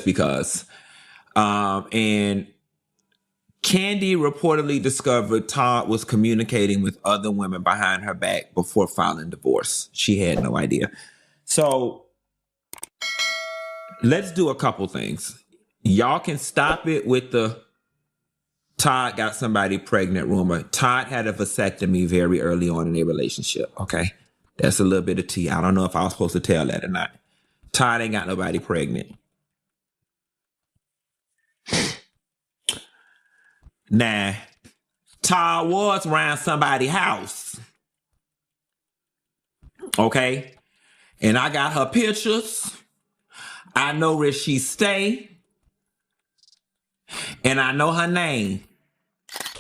just because. And Kandi reportedly discovered Todd was communicating with other women behind her back before filing divorce. She had no idea. So let's do a couple things. Y'all can stop it with the Todd got somebody pregnant rumor. Todd had a vasectomy very early on in their relationship. Okay. That's a little bit of tea. I don't know if I was supposed to tell that or not. Todd ain't got nobody pregnant. Nah, Todd was around somebody's house. Okay? And I got her pictures. I know where she stay. And I know her name.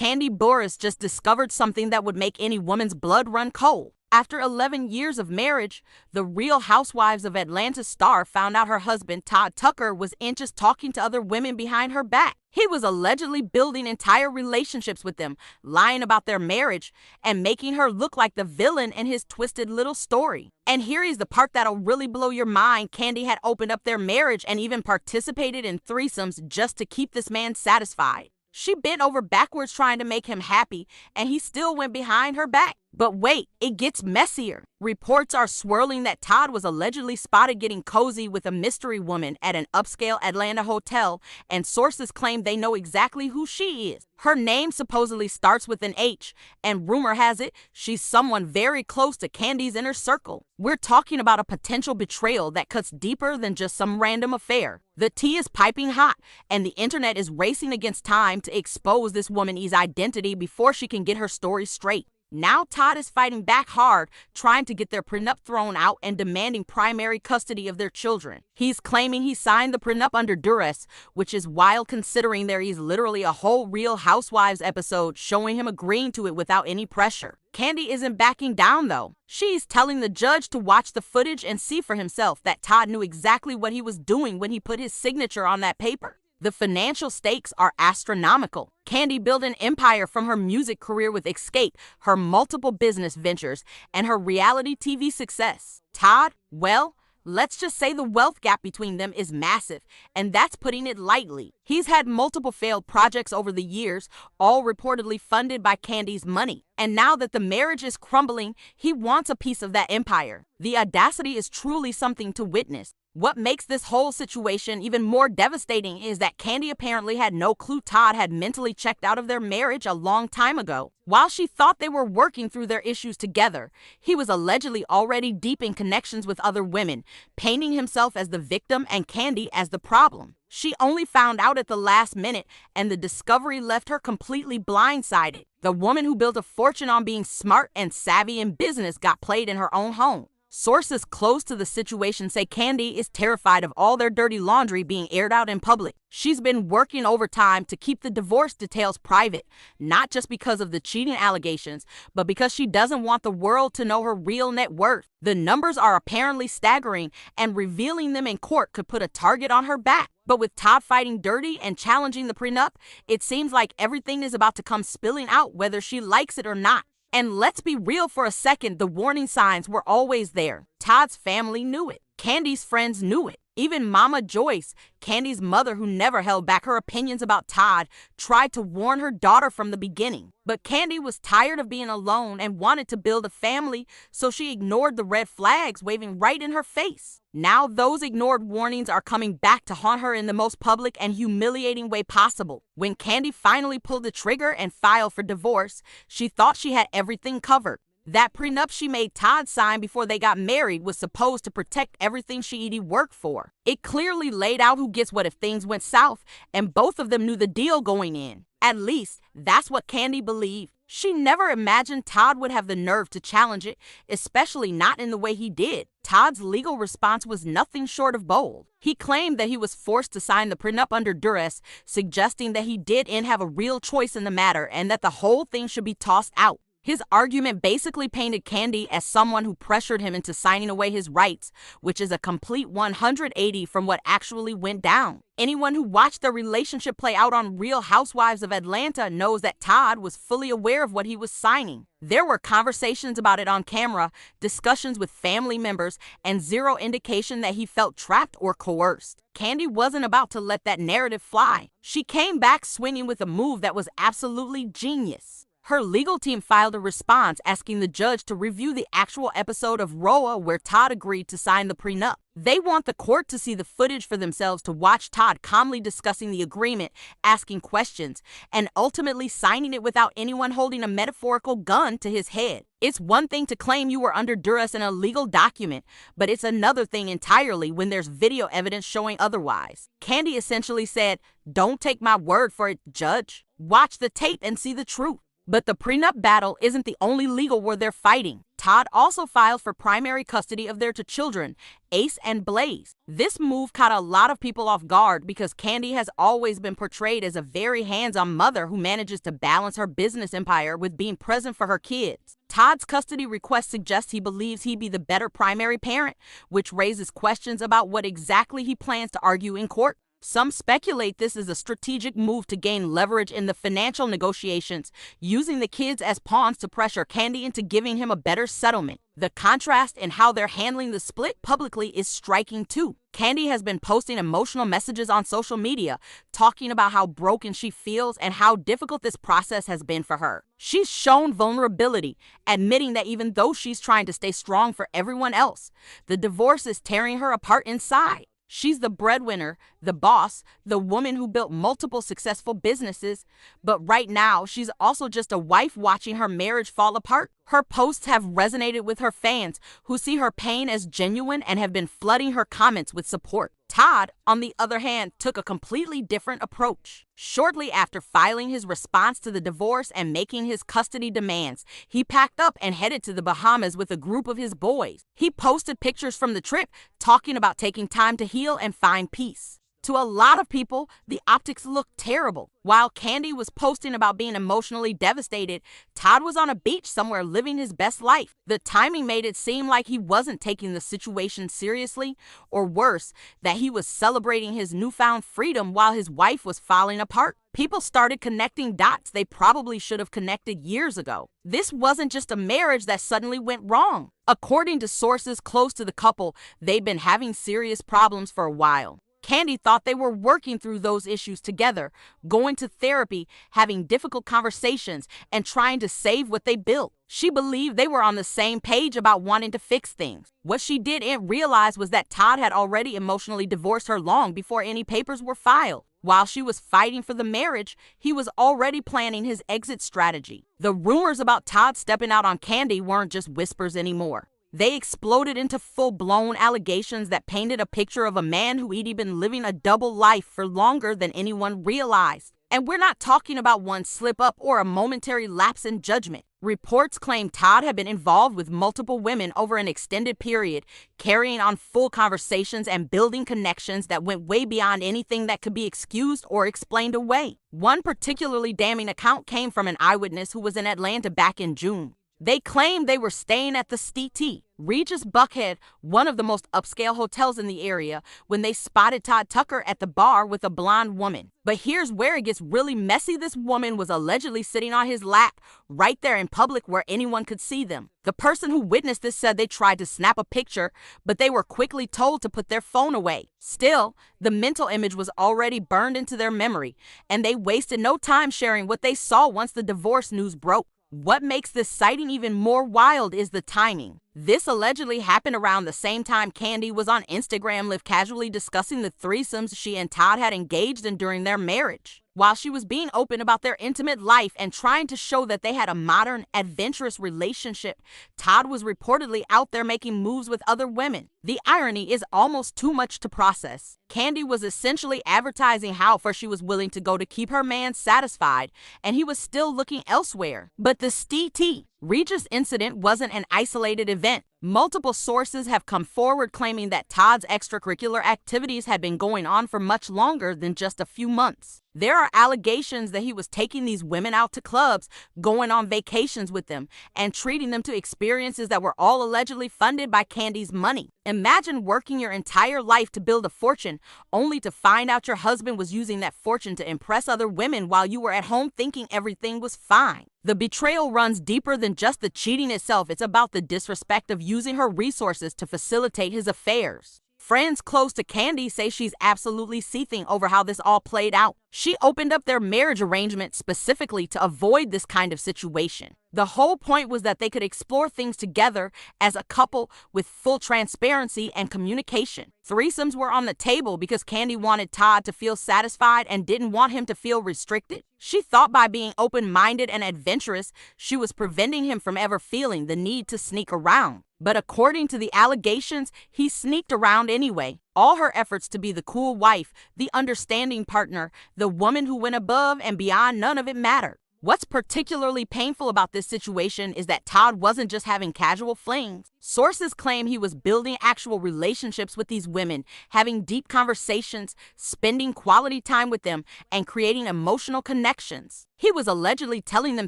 Kandi Burruss just discovered something that would make any woman's blood run cold. After 11 years of marriage, the Real Housewives of Atlanta star found out her husband, Todd Tucker, was inches talking to other women behind her back. He was allegedly building entire relationships with them, lying about their marriage, and making her look like the villain in his twisted little story. And here is the part that'll really blow your mind. Kandi had opened up their marriage and even participated in threesomes just to keep this man satisfied. She bent over backwards trying to make him happy, and he still went behind her back. But wait, it gets messier. Reports are swirling that Todd was allegedly spotted getting cozy with a mystery woman at an upscale Atlanta hotel, and sources claim they know exactly who she is. Her name supposedly starts with an H, and rumor has it she's someone very close to Kandi's inner circle. We're talking about a potential betrayal that cuts deeper than just some random affair. The tea is piping hot, and the internet is racing against time to expose this woman's identity before she can get her story straight. Now Todd is fighting back hard, trying to get their prenup thrown out and demanding primary custody of their children. He's claiming he signed the prenup under duress, which is wild considering there is literally a whole Real Housewives episode showing him agreeing to it without any pressure. Kandi isn't backing down though. She's telling the judge to watch the footage and see for himself that Todd knew exactly what he was doing when he put his signature on that paper. The financial stakes are astronomical. Kandi built an empire from her music career with Escape, her multiple business ventures, and her reality TV success. Todd, well, let's just say the wealth gap between them is massive, and that's putting it lightly. He's had multiple failed projects over the years, all reportedly funded by Kandi's money. And now that the marriage is crumbling, he wants a piece of that empire. The audacity is truly something to witness. What makes this whole situation even more devastating is that Kandi apparently had no clue Todd had mentally checked out of their marriage a long time ago. While she thought they were working through their issues together, he was allegedly already deep in connections with other women, painting himself as the victim and Kandi as the problem. She only found out at the last minute, and the discovery left her completely blindsided. The woman who built a fortune on being smart and savvy in business got played in her own home. Sources close to the situation say Kandi is terrified of all their dirty laundry being aired out in public. She's been working overtime to keep the divorce details private, not just because of the cheating allegations, but because she doesn't want the world to know her real net worth. The numbers are apparently staggering, and revealing them in court could put a target on her back. But with Todd fighting dirty and challenging the prenup, it seems like everything is about to come spilling out whether she likes it or not. And let's be real for a second, the warning signs were always there. Todd's family knew it. Kandi's friends knew it. Even Mama Joyce, Kandi's mother who never held back her opinions about Todd, tried to warn her daughter from the beginning. But Kandi was tired of being alone and wanted to build a family, so she ignored the red flags waving right in her face. Now those ignored warnings are coming back to haunt her in the most public and humiliating way possible. When Kandi finally pulled the trigger and filed for divorce, she thought she had everything covered. That prenup she made Todd sign before they got married was supposed to protect everything she worked for. It clearly laid out who gets what if things went south, and both of them knew the deal going in. At least, that's what Kandi believed. She never imagined Todd would have the nerve to challenge it, especially not in the way he did. Todd's legal response was nothing short of bold. He claimed that he was forced to sign the prenup under duress, suggesting that he didn't have a real choice in the matter and that the whole thing should be tossed out. His argument basically painted Kandi as someone who pressured him into signing away his rights, which is a complete 180 from what actually went down. Anyone who watched their relationship play out on Real Housewives of Atlanta knows that Todd was fully aware of what he was signing. There were conversations about it on camera, discussions with family members, and zero indication that he felt trapped or coerced. Kandi wasn't about to let that narrative fly. She came back swinging with a move that was absolutely genius. Her legal team filed a response asking the judge to review the actual episode of Roa where Todd agreed to sign the prenup. They want the court to see the footage for themselves to watch Todd calmly discussing the agreement, asking questions, and ultimately signing it without anyone holding a metaphorical gun to his head. It's one thing to claim you were under duress in a legal document, but it's another thing entirely when there's video evidence showing otherwise. Kandi essentially said, "Don't take my word for it, judge. Watch the tape and see the truth." But the prenup battle isn't the only legal war they're fighting. Todd also filed for primary custody of their two children, Ace and Blaze. This move caught a lot of people off guard because Kandi has always been portrayed as a very hands-on mother who manages to balance her business empire with being present for her kids. Todd's custody request suggests he believes he'd be the better primary parent, which raises questions about what exactly he plans to argue in court. Some speculate this is a strategic move to gain leverage in the financial negotiations, using the kids as pawns to pressure Kandi into giving him a better settlement. The contrast in how they're handling the split publicly is striking too. Kandi has been posting emotional messages on social media, talking about how broken she feels and how difficult this process has been for her. She's shown vulnerability, admitting that even though she's trying to stay strong for everyone else, the divorce is tearing her apart inside. She's the breadwinner, the boss, the woman who built multiple successful businesses, but right now she's also just a wife watching her marriage fall apart. Her posts have resonated with her fans, who see her pain as genuine and have been flooding her comments with support. Todd, on the other hand, took a completely different approach. Shortly after filing his response to the divorce and making his custody demands, he packed up and headed to the Bahamas with a group of his boys. He posted pictures from the trip, talking about taking time to heal and find peace. To a lot of people, the optics looked terrible. While Kandi was posting about being emotionally devastated, Todd was on a beach somewhere living his best life. The timing made it seem like he wasn't taking the situation seriously, or worse, that he was celebrating his newfound freedom while his wife was falling apart. People started connecting dots they probably should have connected years ago. This wasn't just a marriage that suddenly went wrong. According to sources close to the couple, they've been having serious problems for a while. Kandi thought they were working through those issues together, going to therapy, having difficult conversations, and trying to save what they built. She believed they were on the same page about wanting to fix things. What she didn't realize was that Todd had already emotionally divorced her long before any papers were filed. While she was fighting for the marriage, he was already planning his exit strategy. The rumors about Todd stepping out on Kandi weren't just whispers anymore. They exploded into full-blown allegations that painted a picture of a man who'd been living a double life for longer than anyone realized. And we're not talking about one slip-up or a momentary lapse in judgment. Reports claim Todd had been involved with multiple women over an extended period, carrying on full conversations and building connections that went way beyond anything that could be excused or explained away. One particularly damning account came from an eyewitness who was in Atlanta back in June. They claimed they were staying at the ST, Regis Buckhead, one of the most upscale hotels in the area, when they spotted Todd Tucker at the bar with a blonde woman. But here's where it gets really messy. This woman was allegedly sitting on his lap right there in public where anyone could see them. The person who witnessed this said they tried to snap a picture, but they were quickly told to put their phone away. Still, the mental image was already burned into their memory, and they wasted no time sharing what they saw once the divorce news broke. What makes this sighting even more wild is the timing. This allegedly happened around the same time Kandi was on Instagram live casually discussing the threesomes she and Todd had engaged in during their marriage. While she was being open about their intimate life and trying to show that they had a modern, adventurous relationship, Todd was reportedly out there making moves with other women. The irony is almost too much to process. Kandi was essentially advertising how far she was willing to go to keep her man satisfied, and he was still looking elsewhere. But the ST Regis incident wasn't an isolated event. Multiple sources have come forward claiming that Todd's extracurricular activities had been going on for much longer than just a few months. There are allegations that he was taking these women out to clubs, going on vacations with them, and treating them to experiences that were all allegedly funded by Kandi's money. Imagine working your entire life to build a fortune, only to find out your husband was using that fortune to impress other women while you were at home thinking everything was fine. The betrayal runs deeper than just the cheating itself. It's about the disrespect of using her resources to facilitate his affairs. Friends close to Kandi say she's absolutely seething over how this all played out. She opened up their marriage arrangement specifically to avoid this kind of situation. The whole point was that they could explore things together as a couple with full transparency and communication. Threesomes were on the table because Kandi wanted Todd to feel satisfied and didn't want him to feel restricted. She thought by being open-minded and adventurous, she was preventing him from ever feeling the need to sneak around. But according to the allegations, he sneaked around anyway. All her efforts to be the cool wife, the understanding partner, the woman who went above and beyond, none of it mattered. What's particularly painful about this situation is that Todd wasn't just having casual flings. Sources claim he was building actual relationships with these women, having deep conversations, spending quality time with them, and creating emotional connections. He was allegedly telling them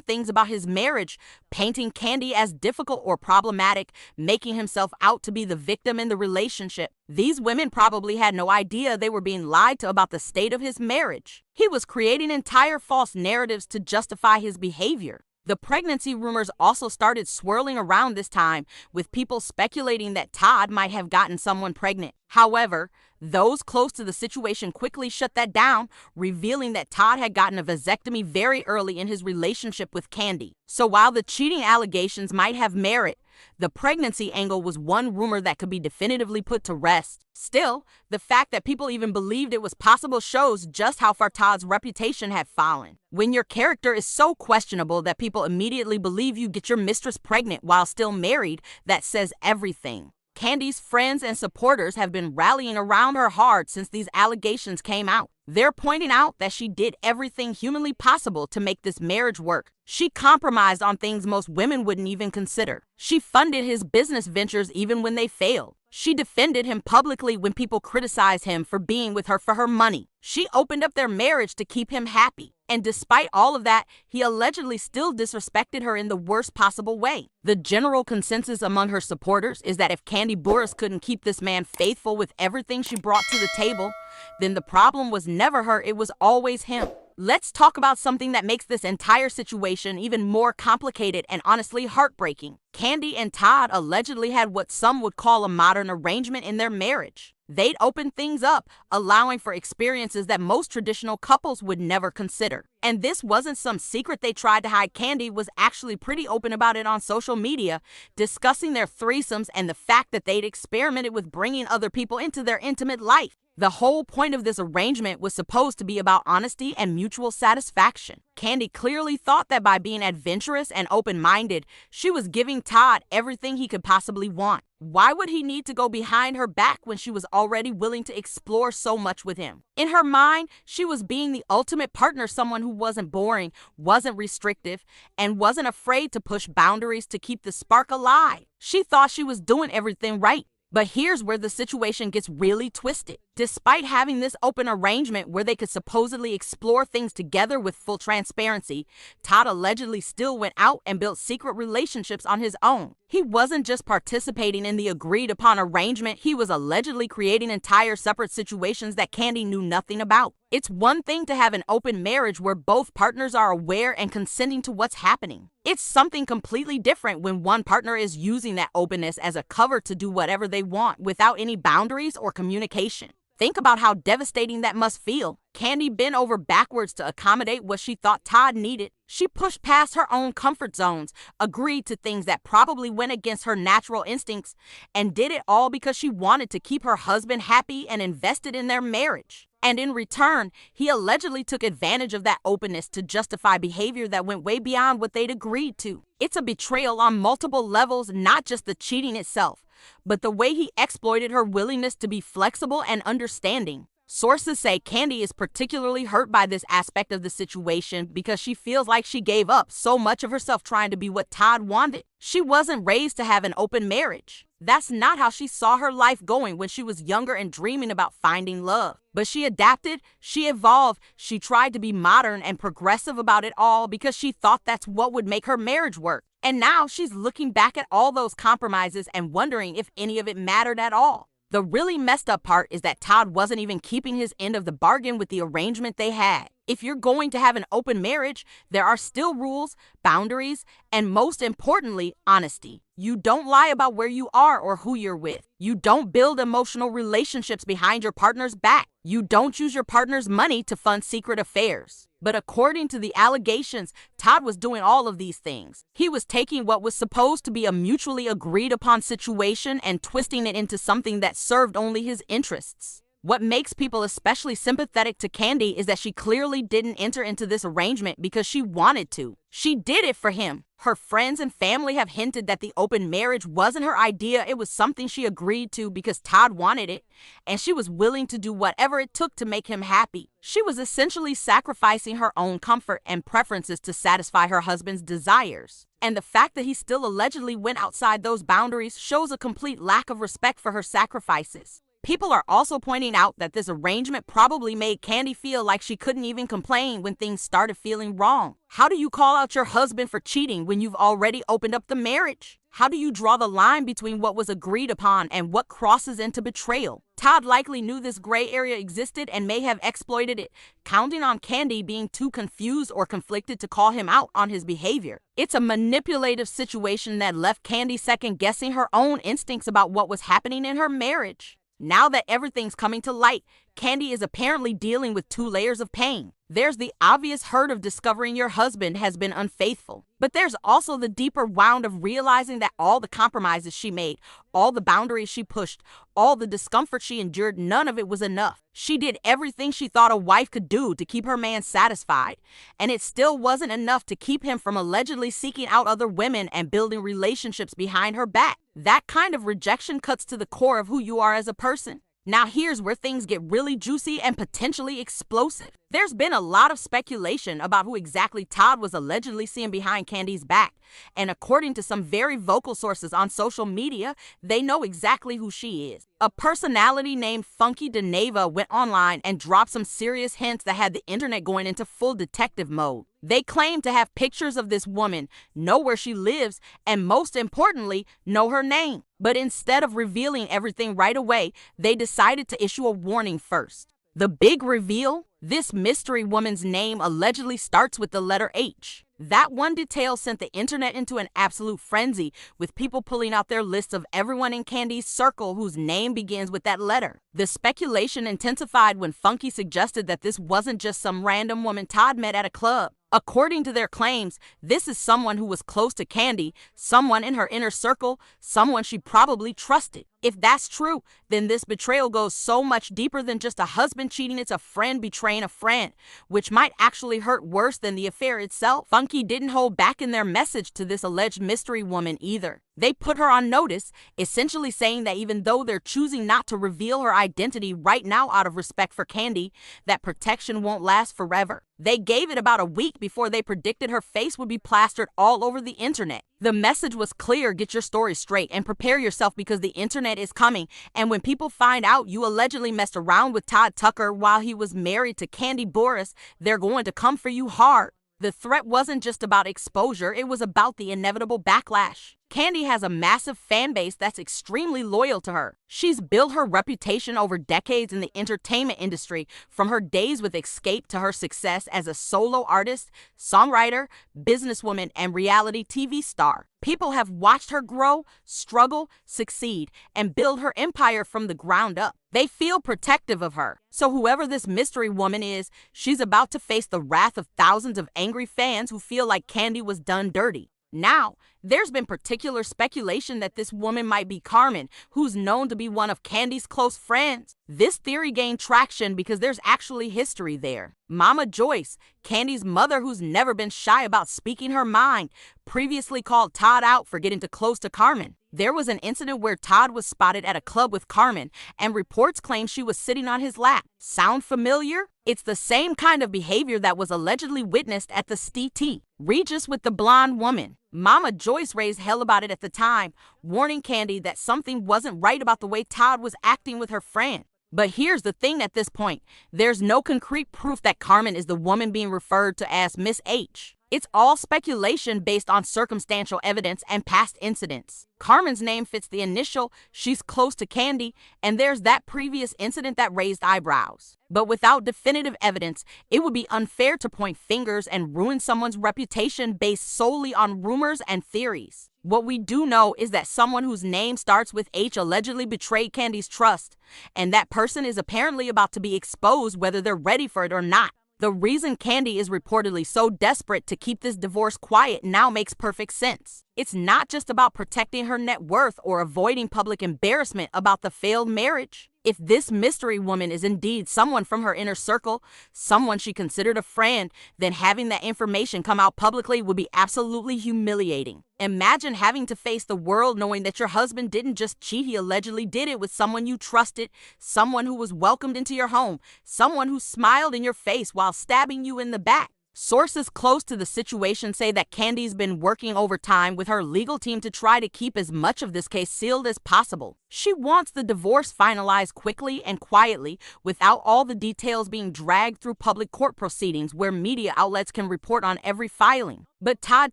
things about his marriage, painting Kandi as difficult or problematic, making himself out to be the victim in the relationship. These women probably had no idea they were being lied to about the state of his marriage. He was creating entire false narratives to justify his behavior. The pregnancy rumors also started swirling around this time, with people speculating that Todd might have gotten someone pregnant. However, those close to the situation quickly shut that down, revealing that Todd had gotten a vasectomy very early in his relationship with Kandi. So while the cheating allegations might have merit, the pregnancy angle was one rumor that could be definitively put to rest. Still, the fact that people even believed it was possible shows just how far Todd's reputation had fallen. When your character is so questionable that people immediately believe you get your mistress pregnant while still married, that says everything. Kandi's friends and supporters have been rallying around her hard since these allegations came out. They're pointing out that she did everything humanly possible to make this marriage work. She compromised on things most women wouldn't even consider. She funded his business ventures even when they failed. She defended him publicly when people criticized him for being with her for her money. She opened up their marriage to keep him happy. And despite all of that, he allegedly still disrespected her in the worst possible way. The general consensus among her supporters is that if Kandi Burruss couldn't keep this man faithful with everything she brought to the table, then the problem was never her, it was always him. Let's talk about something that makes this entire situation even more complicated and honestly heartbreaking. Kandi and Todd allegedly had what some would call a modern arrangement in their marriage. They'd open things up, allowing for experiences that most traditional couples would never consider. And this wasn't some secret they tried to hide. Kandi was actually pretty open about it on social media, discussing their threesomes and the fact that they'd experimented with bringing other people into their intimate life. The whole point of this arrangement was supposed to be about honesty and mutual satisfaction. Kandi clearly thought that by being adventurous and open-minded, she was giving Todd everything he could possibly want. Why would he need to go behind her back when she was already willing to explore so much with him? In her mind, she was being the ultimate partner, someone who wasn't boring, wasn't restrictive, and wasn't afraid to push boundaries to keep the spark alive. She thought she was doing everything right. But here's where the situation gets really twisted. Despite having this open arrangement where they could supposedly explore things together with full transparency, Todd allegedly still went out and built secret relationships on his own. He wasn't just participating in the agreed upon arrangement, he was allegedly creating entire separate situations that Kandi knew nothing about. It's one thing to have an open marriage where both partners are aware and consenting to what's happening. It's something completely different when one partner is using that openness as a cover to do whatever they want without any boundaries or communication. Think about how devastating that must feel. Kandi bent over backwards to accommodate what she thought Todd needed. She pushed past her own comfort zones, agreed to things that probably went against her natural instincts, and did it all because she wanted to keep her husband happy and invested in their marriage. And in return, he allegedly took advantage of that openness to justify behavior that went way beyond what they'd agreed to. It's a betrayal on multiple levels, not just the cheating itself, but the way he exploited her willingness to be flexible and understanding. Sources say Kandi is particularly hurt by this aspect of the situation because she feels like she gave up so much of herself trying to be what Todd wanted. She wasn't raised to have an open marriage. That's not how she saw her life going when she was younger and dreaming about finding love. But she adapted, she evolved, she tried to be modern and progressive about it all because she thought that's what would make her marriage work. And now she's looking back at all those compromises and wondering if any of it mattered at all. The really messed up part is that Todd wasn't even keeping his end of the bargain with the arrangement they had. If you're going to have an open marriage, there are still rules, boundaries, and most importantly, honesty. You don't lie about where you are or who you're with. You don't build emotional relationships behind your partner's back. You don't use your partner's money to fund secret affairs. But according to the allegations, Todd was doing all of these things. He was taking what was supposed to be a mutually agreed upon situation and twisting it into something that served only his interests. What makes people especially sympathetic to Kandi is that she clearly didn't enter into this arrangement because she wanted to. She did it for him. Her friends and family have hinted that the open marriage wasn't her idea. It was something she agreed to because Todd wanted it, and she was willing to do whatever it took to make him happy. She was essentially sacrificing her own comfort and preferences to satisfy her husband's desires. And the fact that he still allegedly went outside those boundaries shows a complete lack of respect for her sacrifices. People are also pointing out that this arrangement probably made Kandi feel like she couldn't even complain when things started feeling wrong. How do you call out your husband for cheating when you've already opened up the marriage? How do you draw the line between what was agreed upon and what crosses into betrayal? Todd likely knew this gray area existed and may have exploited it, counting on Kandi being too confused or conflicted to call him out on his behavior. It's a manipulative situation that left Kandi second-guessing her own instincts about what was happening in her marriage. Now that everything's coming to light, Kandi is apparently dealing with two layers of pain. There's the obvious hurt of discovering your husband has been unfaithful, but there's also the deeper wound of realizing that all the compromises she made, all the boundaries she pushed, all the discomfort she endured, none of it was enough. She did everything she thought a wife could do to keep her man satisfied, and it still wasn't enough to keep him from allegedly seeking out other women and building relationships behind her back. That kind of rejection cuts to the core of who you are as a person. Now here's where things get really juicy and potentially explosive. There's been a lot of speculation about who exactly Todd was allegedly seeing behind Kandi's back, and according to some very vocal sources on social media, they know exactly who she is. A personality named Funky Deneva went online and dropped some serious hints that had the internet going into full detective mode. They claim to have pictures of this woman, know where she lives, and most importantly, know her name. But instead of revealing everything right away, they decided to issue a warning first. The big reveal? This mystery woman's name allegedly starts with the letter H. That one detail sent the internet into an absolute frenzy, with people pulling out their lists of everyone in Kandi's circle whose name begins with that letter. The speculation intensified when Funky suggested that this wasn't just some random woman Todd met at a club. According to their claims, this is someone who was close to Kandi, someone in her inner circle, someone she probably trusted. If that's true, then this betrayal goes so much deeper than just a husband cheating. It's a friend betraying a friend, which might actually hurt worse than the affair itself. Funky didn't hold back in their message to this alleged mystery woman either. They put her on notice, essentially saying that even though they're choosing not to reveal her identity right now out of respect for Kandi, that protection won't last forever. They gave it about a week before they predicted her face would be plastered all over the internet. The message was clear: get your story straight and prepare yourself because the internet is coming. And when people find out you allegedly messed around with Todd Tucker while he was married to Kandi Burruss, they're going to come for you hard. The threat wasn't just about exposure, it was about the inevitable backlash. Kandi has a massive fan base that's extremely loyal to her. She's built her reputation over decades in the entertainment industry, from her days with Escape to her success as a solo artist, songwriter, businesswoman, and reality TV star. People have watched her grow, struggle, succeed, and build her empire from the ground up. They feel protective of her. So whoever this mystery woman is, she's about to face the wrath of thousands of angry fans who feel like Kandi was done dirty. Now, There's been particular speculation that this woman might be Carmen, who's known to be one of Kandi's close friends. This theory gained traction because there's actually history there. Mama Joyce, Kandi's mother, who's never been shy about speaking her mind, previously called Todd out for getting too close to Carmen. There was an incident where Todd was spotted at a club with Carmen, and reports claim she was sitting on his lap. Sound familiar? It's the same kind of behavior that was allegedly witnessed at the St. Regis with the blonde woman. Mama Joyce raised hell about it at the time, warning Kandi that something wasn't right about the way Todd was acting with her friend. But here's the thing at this point. There's no concrete proof that Carmen is the woman being referred to as Miss H. It's all speculation based on circumstantial evidence and past incidents. Carmen's name fits the initial, she's close to Kandi, and there's that previous incident that raised eyebrows. But without definitive evidence, it would be unfair to point fingers and ruin someone's reputation based solely on rumors and theories. What we do know is that someone whose name starts with H allegedly betrayed Kandi's trust, and that person is apparently about to be exposed whether they're ready for it or not. The reason Kandi is reportedly so desperate to keep this divorce quiet now makes perfect sense. It's not just about protecting her net worth or avoiding public embarrassment about the failed marriage. If this mystery woman is indeed someone from her inner circle, someone she considered a friend, then having that information come out publicly would be absolutely humiliating. Imagine having to face the world knowing that your husband didn't just cheat, he allegedly did it with someone you trusted, someone who was welcomed into your home, someone who smiled in your face while stabbing you in the back. Sources close to the situation say that Kandi's been working overtime with her legal team to try to keep as much of this case sealed as possible. She wants the divorce finalized quickly and quietly without all the details being dragged through public court proceedings where media outlets can report on every filing. But Todd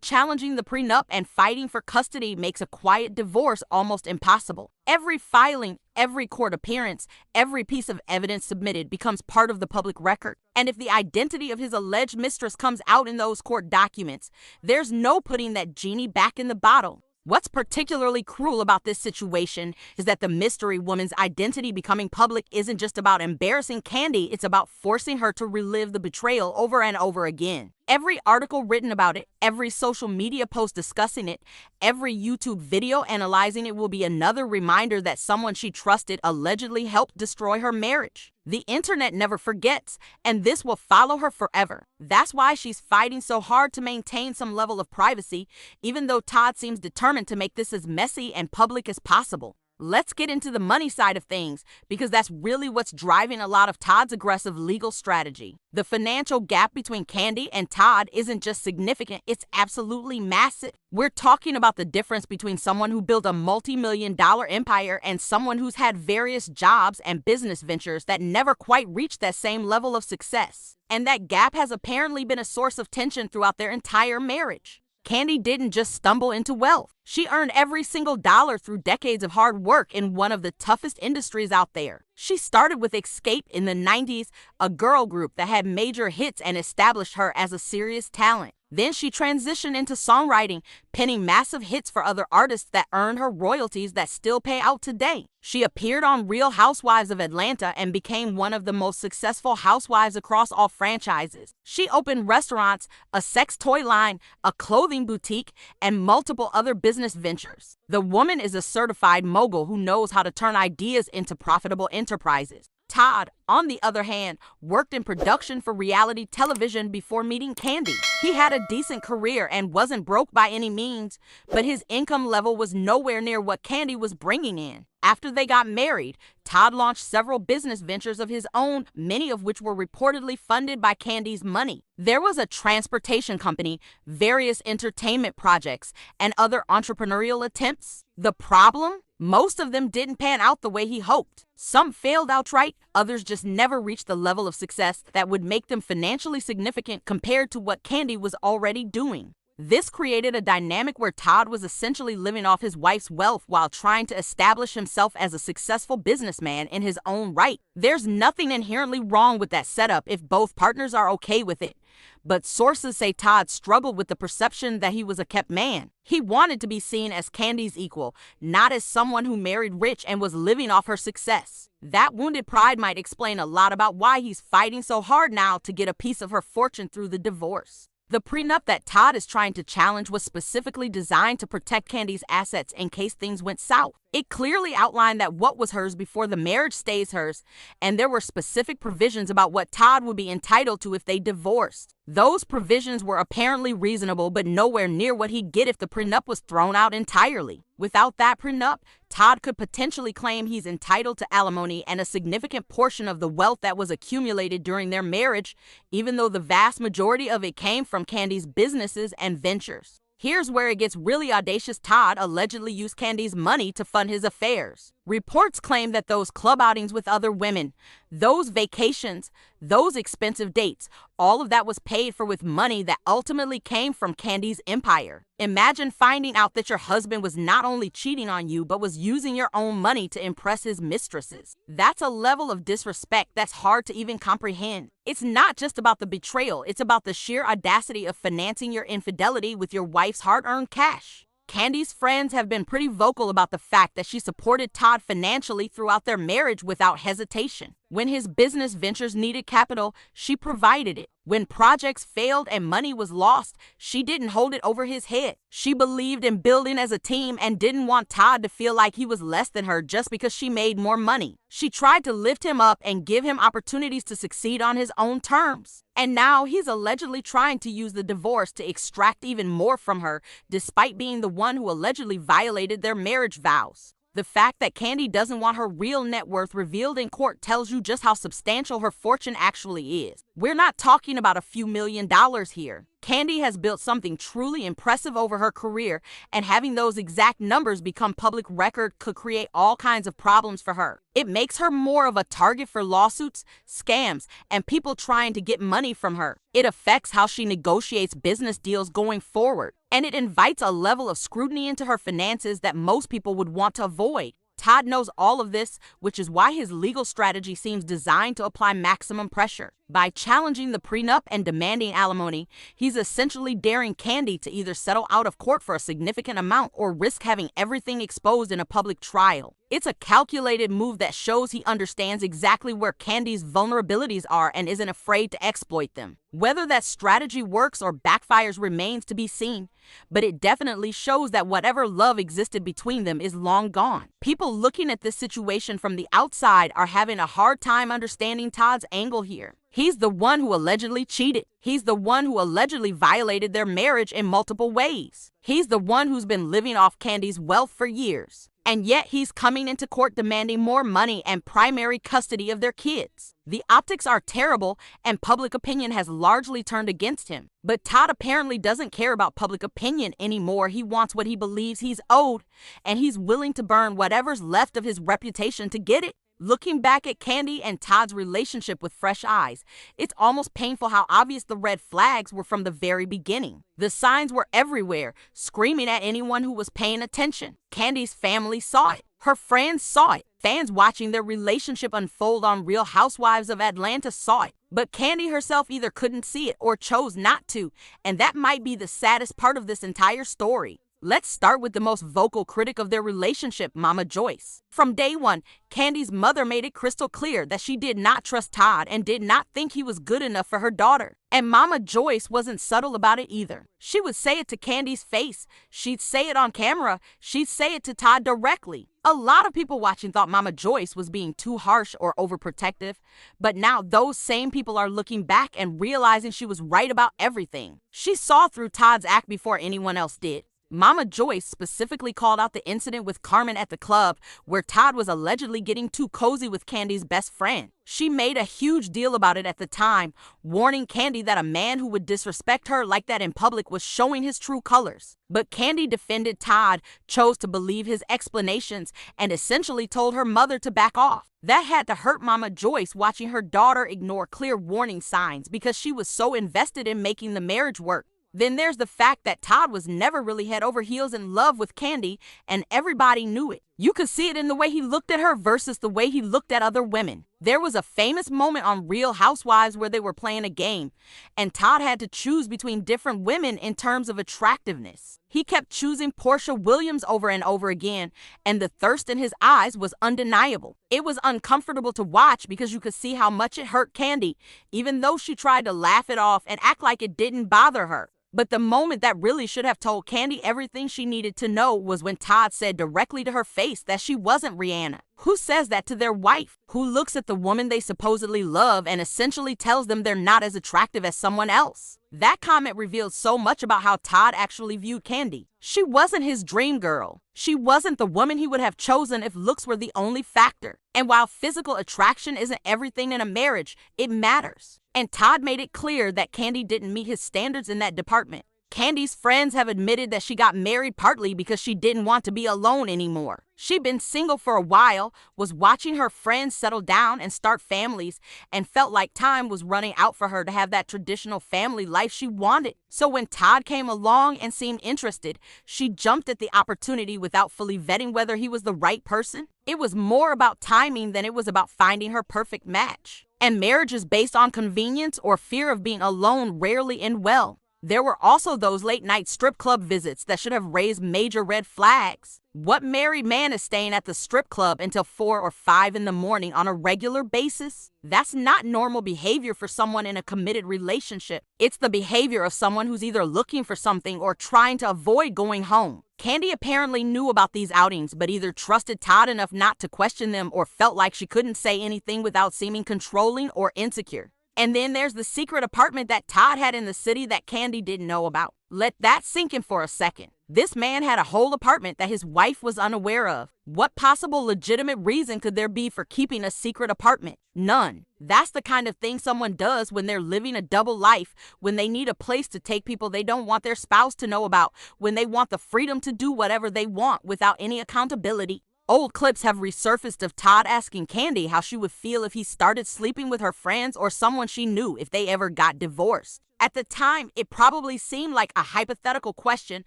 challenging the prenup and fighting for custody makes a quiet divorce almost impossible. Every filing, every court appearance, every piece of evidence submitted becomes part of the public record. And if the identity of his alleged mistress comes out in those court documents, there's no putting that genie back in the bottle. What's particularly cruel about this situation is that the mystery woman's identity becoming public isn't just about embarrassing Kandi, it's about forcing her to relive the betrayal over and over again. Every article written about it, every social media post discussing it, every YouTube video analyzing it will be another reminder that someone she trusted allegedly helped destroy her marriage. The internet never forgets, and this will follow her forever. That's why she's fighting so hard to maintain some level of privacy, even though Todd seems determined to make this as messy and public as possible. Let's get into the money side of things, because that's really what's driving a lot of Todd's aggressive legal strategy. The financial gap between Kandi and Todd isn't just significant, it's absolutely massive. We're talking about the difference between someone who built a multi-million-dollar empire and someone who's had various jobs and business ventures that never quite reached that same level of success. And that gap has apparently been a source of tension throughout their entire marriage. Kandi didn't just stumble into wealth. She earned every single dollar through decades of hard work in one of the toughest industries out there. She started with Escape in the 90s, a girl group that had major hits and established her as a serious talent. Then she transitioned into songwriting, penning massive hits for other artists that earned her royalties that still pay out today. She appeared on Real Housewives of Atlanta and became one of the most successful housewives across all franchises. She opened restaurants, a sex toy line, a clothing boutique, and multiple other business ventures. The woman is a certified mogul who knows how to turn ideas into profitable enterprises. Todd, on the other hand, worked in production for reality television before meeting Kandi. He had a decent career and wasn't broke by any means, but his income level was nowhere near what Kandi was bringing in. After they got married, Todd launched several business ventures of his own, many of which were reportedly funded by Kandi's money. There was a transportation company, various entertainment projects, and other entrepreneurial attempts. The problem? Most of them didn't pan out the way he hoped. Some failed outright, others just never reached the level of success that would make them financially significant compared to what Kandi was already doing. This created a dynamic where Todd was essentially living off his wife's wealth while trying to establish himself as a successful businessman in his own right. There's nothing inherently wrong with that setup if both partners are okay with it. But sources say Todd struggled with the perception that he was a kept man. He wanted to be seen as Kandi's equal, not as someone who married rich and was living off her success. That wounded pride might explain a lot about why he's fighting so hard now to get a piece of her fortune through the divorce. The prenup that Todd is trying to challenge was specifically designed to protect Kandi's assets in case things went south. It clearly outlined that what was hers before the marriage stays hers, and there were specific provisions about what Todd would be entitled to if they divorced. Those provisions were apparently reasonable, but nowhere near what he'd get if the prenup was thrown out entirely. Without that prenup, Todd could potentially claim he's entitled to alimony and a significant portion of the wealth that was accumulated during their marriage, even though the vast majority of it came from Kandi's businesses and ventures. Here's where it gets really audacious. Todd allegedly used Kandi's money to fund his affairs. Reports claim that those club outings with other women, those vacations, those expensive dates, all of that was paid for with money that ultimately came from Kandi's empire. Imagine finding out that your husband was not only cheating on you, but was using your own money to impress his mistresses. That's a level of disrespect that's hard to even comprehend. It's not just about the betrayal, it's about the sheer audacity of financing your infidelity with your wife's hard-earned cash. Kandi's friends have been pretty vocal about the fact that she supported Todd financially throughout their marriage without hesitation. When his business ventures needed capital, she provided it. When projects failed and money was lost, she didn't hold it over his head. She believed in building as a team and didn't want Todd to feel like he was less than her just because she made more money. She tried to lift him up and give him opportunities to succeed on his own terms. And now he's allegedly trying to use the divorce to extract even more from her, despite being the one who allegedly violated their marriage vows. The fact that Kandi doesn't want her real net worth revealed in court tells you just how substantial her fortune actually is. We're not talking about a few $1,000,000 here. Kandi has built something truly impressive over her career, and having those exact numbers become public record could create all kinds of problems for her. It makes her more of a target for lawsuits, scams, and people trying to get money from her. It affects how she negotiates business deals going forward, and it invites a level of scrutiny into her finances that most people would want to avoid. Todd knows all of this, which is why his legal strategy seems designed to apply maximum pressure. By challenging the prenup and demanding alimony, he's essentially daring Kandi to either settle out of court for a significant amount or risk having everything exposed in a public trial. It's a calculated move that shows he understands exactly where Kandi's vulnerabilities are and isn't afraid to exploit them. Whether that strategy works or backfires remains to be seen, but it definitely shows that whatever love existed between them is long gone. People looking at this situation from the outside are having a hard time understanding Todd's angle here. He's the one who allegedly cheated. He's the one who allegedly violated their marriage in multiple ways. He's the one who's been living off Kandi's wealth for years. And yet he's coming into court demanding more money and primary custody of their kids. The optics are terrible, and public opinion has largely turned against him. But Todd apparently doesn't care about public opinion anymore. He wants what he believes he's owed, and he's willing to burn whatever's left of his reputation to get it. Looking back at Kandi and Todd's relationship with fresh eyes, it's almost painful how obvious the red flags were from the very beginning. The signs were everywhere, screaming at anyone who was paying attention. Kandi's family saw it. Her friends saw it. Fans watching their relationship unfold on Real Housewives of Atlanta saw it. But Kandi herself either couldn't see it or chose not to, and that might be the saddest part of this entire story. Let's start with the most vocal critic of their relationship, Mama Joyce. From day one, Kandi's mother made it crystal clear that she did not trust Todd and did not think he was good enough for her daughter. And Mama Joyce wasn't subtle about it either. She would say it to Kandi's face. She'd say it on camera. She'd say it to Todd directly. A lot of people watching thought Mama Joyce was being too harsh or overprotective, but now those same people are looking back and realizing she was right about everything. She saw through Todd's act before anyone else did. Mama Joyce specifically called out the incident with Carmen at the club where Todd was allegedly getting too cozy with Kandi's best friend. She made a huge deal about it at the time, warning Kandi that a man who would disrespect her like that in public was showing his true colors. But Kandi defended Todd, chose to believe his explanations, and essentially told her mother to back off. That had to hurt Mama Joyce watching her daughter ignore clear warning signs because she was so invested in making the marriage work. Then there's the fact that Todd was never really head over heels in love with Kandi, and everybody knew it. You could see it in the way he looked at her versus the way he looked at other women. There was a famous moment on Real Housewives where they were playing a game, and Todd had to choose between different women in terms of attractiveness. He kept choosing Portia Williams over and over again, and the thirst in his eyes was undeniable. It was uncomfortable to watch because you could see how much it hurt Kandi, even though she tried to laugh it off and act like it didn't bother her. But the moment that really should have told Kandi everything she needed to know was when Todd said directly to her face that she wasn't Rihanna. Who says that to their wife? Who looks at the woman they supposedly love and essentially tells them they're not as attractive as someone else? That comment revealed so much about how Todd actually viewed Kandi. She wasn't his dream girl. She wasn't the woman he would have chosen if looks were the only factor. And while physical attraction isn't everything in a marriage, it matters. And Todd made it clear that Kandi didn't meet his standards in that department. Kandi's friends have admitted that she got married partly because she didn't want to be alone anymore. She'd been single for a while, was watching her friends settle down and start families, and felt like time was running out for her to have that traditional family life she wanted. So when Todd came along and seemed interested, she jumped at the opportunity without fully vetting whether he was the right person. It was more about timing than it was about finding her perfect match. And marriages based on convenience or fear of being alone rarely end well. There were also those late-night strip club visits that should have raised major red flags. What married man is staying at the strip club until 4 or 5 in the morning on a regular basis? That's not normal behavior for someone in a committed relationship. It's the behavior of someone who's either looking for something or trying to avoid going home. Kandi apparently knew about these outings, but either trusted Todd enough not to question them or felt like she couldn't say anything without seeming controlling or insecure. And then there's the secret apartment that Todd had in the city that Kandi didn't know about. Let that sink in for a second. This man had a whole apartment that his wife was unaware of. What possible legitimate reason could there be for keeping a secret apartment? None. That's the kind of thing someone does when they're living a double life, when they need a place to take people they don't want their spouse to know about, when they want the freedom to do whatever they want without any accountability. Old clips have resurfaced of Todd asking Kandi how she would feel if he started sleeping with her friends or someone she knew if they ever got divorced. At the time, it probably seemed like a hypothetical question,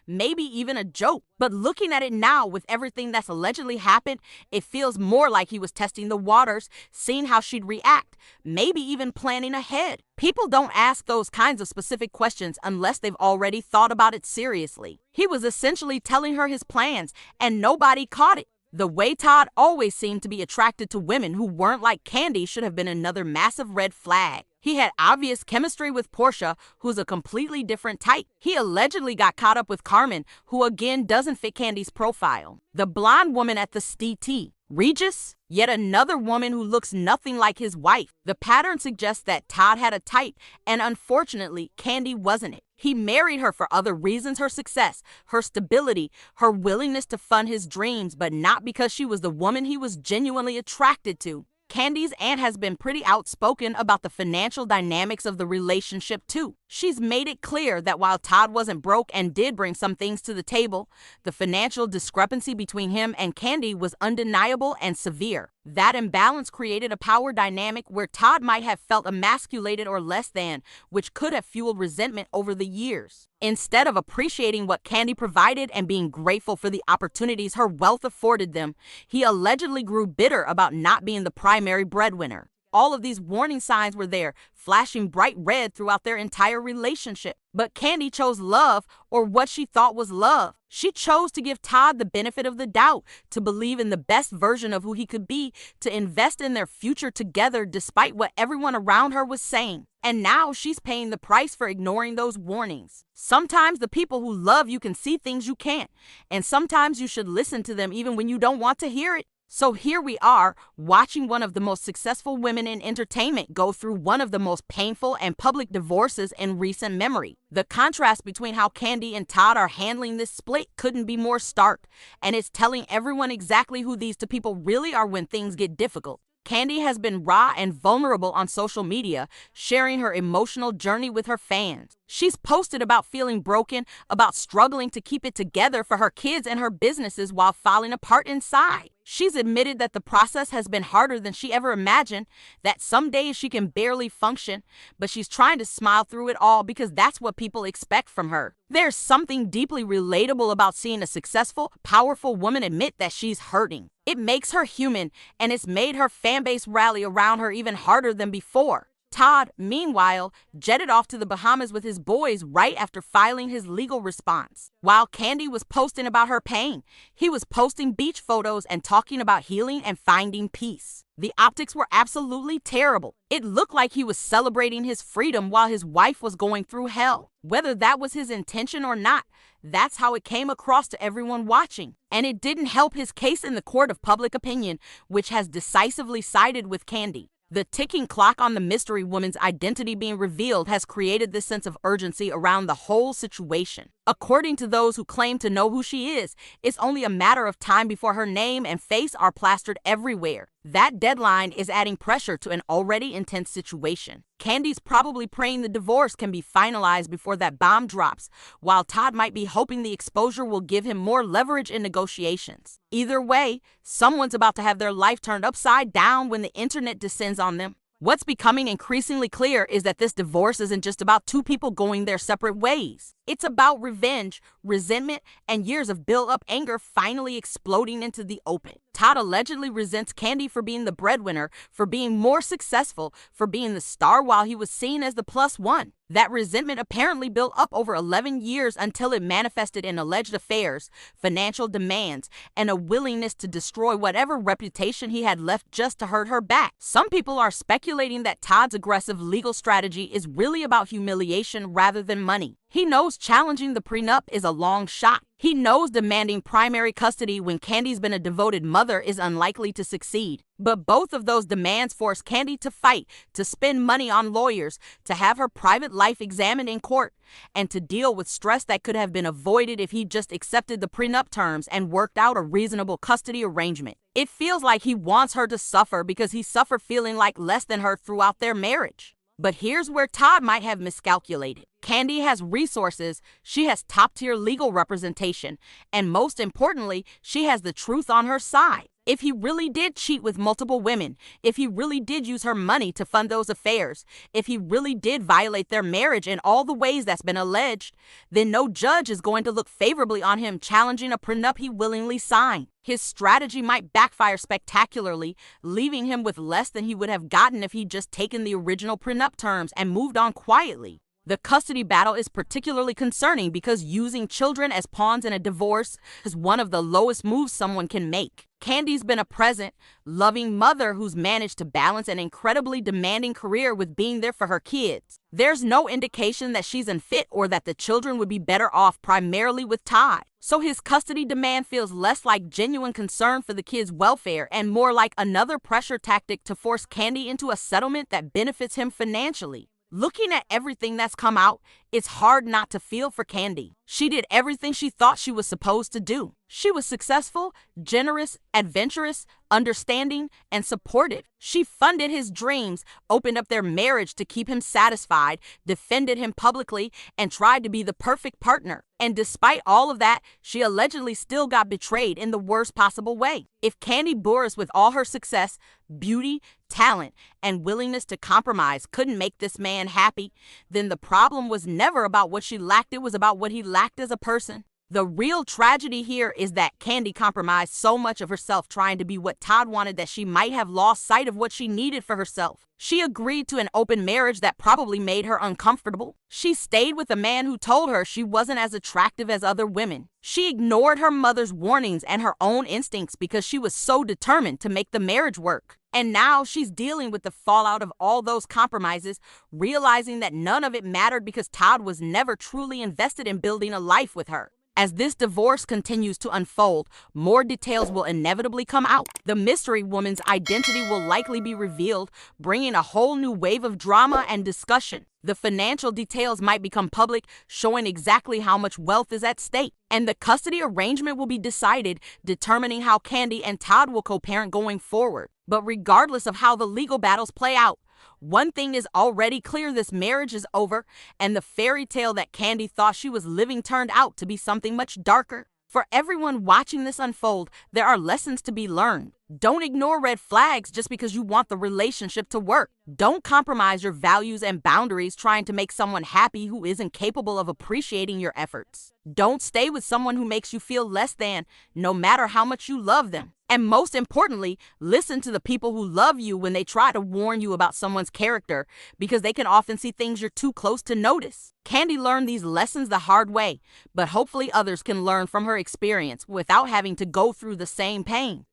maybe even a joke. But looking at it now with everything that's allegedly happened, it feels more like he was testing the waters, seeing how she'd react, maybe even planning ahead. People don't ask those kinds of specific questions unless they've already thought about it seriously. He was essentially telling her his plans, and nobody caught it. The way Todd always seemed to be attracted to women who weren't like Kandi should have been another massive red flag. He had obvious chemistry with Portia, who's a completely different type. He allegedly got caught up with Carmen, who again doesn't fit Kandi's profile. The blonde woman at the STT. Regis? Yet another woman who looks nothing like his wife. The pattern suggests that Todd had a type, and unfortunately, Kandi wasn't it. He married her for other reasons: her success, her stability, her willingness to fund his dreams, but not because she was the woman he was genuinely attracted to. Kandi's aunt has been pretty outspoken about the financial dynamics of the relationship too. She's made it clear that while Todd wasn't broke and did bring some things to the table, the financial discrepancy between him and Kandi was undeniable and severe. That imbalance created a power dynamic where Todd might have felt emasculated or less than, which could have fueled resentment over the years. Instead of appreciating what Kandi provided and being grateful for the opportunities her wealth afforded them, he allegedly grew bitter about not being the primary breadwinner. All of these warning signs were there, flashing bright red throughout their entire relationship. But Kandi chose love, or what she thought was love. She chose to give Todd the benefit of the doubt, to believe in the best version of who he could be, to invest in their future together despite what everyone around her was saying. And now she's paying the price for ignoring those warnings. Sometimes the people who love you can see things you can't, and sometimes you should listen to them even when you don't want to hear it. So here we are, watching one of the most successful women in entertainment go through one of the most painful and public divorces in recent memory. The contrast between how Kandi and Todd are handling this split couldn't be more stark, and it's telling everyone exactly who these two people really are when things get difficult. Kandi has been raw and vulnerable on social media, sharing her emotional journey with her fans. She's posted about feeling broken, about struggling to keep it together for her kids and her businesses while falling apart inside. She's admitted that the process has been harder than she ever imagined, that some days she can barely function, but she's trying to smile through it all because that's what people expect from her. There's something deeply relatable about seeing a successful, powerful woman admit that she's hurting. It makes her human, and it's made her fan base rally around her even harder than before. Todd, meanwhile, jetted off to the Bahamas with his boys right after filing his legal response. While Kandi was posting about her pain, he was posting beach photos and talking about healing and finding peace. The optics were absolutely terrible. It looked like he was celebrating his freedom while his wife was going through hell. Whether that was his intention or not, that's how it came across to everyone watching. And it didn't help his case in the court of public opinion, which has decisively sided with Kandi. The ticking clock on the mystery woman's identity being revealed has created this sense of urgency around the whole situation. According to those who claim to know who she is, it's only a matter of time before her name and face are plastered everywhere. That deadline is adding pressure to an already intense situation. Kandi's probably praying the divorce can be finalized before that bomb drops, while Todd might be hoping the exposure will give him more leverage in negotiations. Either way, someone's about to have their life turned upside down when the internet descends on them. What's becoming increasingly clear is that this divorce isn't just about two people going their separate ways. It's about revenge, resentment, and years of built-up anger finally exploding into the open. Todd allegedly resents Kandi for being the breadwinner, for being more successful, for being the star while he was seen as the plus one. That resentment apparently built up over 11 years until it manifested in alleged affairs, financial demands, and a willingness to destroy whatever reputation he had left just to hurt her back. Some people are speculating that Todd's aggressive legal strategy is really about humiliation rather than money. He knows challenging the prenup is a long shot. He knows demanding primary custody when Kandi's been a devoted mother is unlikely to succeed. But both of those demands force Kandi to fight, to spend money on lawyers, to have her private life examined in court, and to deal with stress that could have been avoided if he just accepted the prenup terms and worked out a reasonable custody arrangement. It feels like he wants her to suffer because he suffered feeling like less than her throughout their marriage. But here's where Todd might have miscalculated. Kandi has resources, she has top-tier legal representation, and most importantly, she has the truth on her side. If he really did cheat with multiple women, if he really did use her money to fund those affairs, if he really did violate their marriage in all the ways that's been alleged, then no judge is going to look favorably on him challenging a prenup he willingly signed. His strategy might backfire spectacularly, leaving him with less than he would have gotten if he'd just taken the original prenup terms and moved on quietly. The custody battle is particularly concerning because using children as pawns in a divorce is one of the lowest moves someone can make. Kandi's been a present, loving mother who's managed to balance an incredibly demanding career with being there for her kids. There's no indication that she's unfit or that the children would be better off primarily with Todd. So his custody demand feels less like genuine concern for the kids' welfare and more like another pressure tactic to force Kandi into a settlement that benefits him financially. Looking at everything that's come out, it's hard not to feel for Kandi. She did everything she thought she was supposed to do. She was successful, generous, adventurous, understanding, and supportive. She funded his dreams, opened up their marriage to keep him satisfied, defended him publicly, and tried to be the perfect partner. And despite all of that, she allegedly still got betrayed in the worst possible way. If Kandi Burruss, with all her success, beauty, talent, and willingness to compromise, couldn't make this man happy, then the problem was never about what she lacked, it was about what he lacked as a person. The real tragedy here is that Kandi compromised so much of herself trying to be what Todd wanted that she might have lost sight of what she needed for herself. She agreed to an open marriage that probably made her uncomfortable. She stayed with a man who told her she wasn't as attractive as other women. She ignored her mother's warnings and her own instincts because she was so determined to make the marriage work. And now she's dealing with the fallout of all those compromises, realizing that none of it mattered because Todd was never truly invested in building a life with her. As this divorce continues to unfold, more details will inevitably come out. The mystery woman's identity will likely be revealed, bringing a whole new wave of drama and discussion. The financial details might become public, showing exactly how much wealth is at stake. And the custody arrangement will be decided, determining how Kandi and Todd will co-parent going forward. But regardless of how the legal battles play out, One thing is already clear: this marriage is over, and the fairy tale that Kandi thought she was living turned out to be something much darker. For everyone watching this unfold, there are lessons to be learned. Don't ignore red flags just because you want the relationship to work. Don't compromise your values and boundaries trying to make someone happy who isn't capable of appreciating your efforts. Don't stay with someone who makes you feel less than, no matter how much you love them. And most importantly, listen to the people who love you when they try to warn you about someone's character, because they can often see things you're too close to notice. Kandi learned these lessons the hard way, but hopefully others can learn from her experience without having to go through the same pain.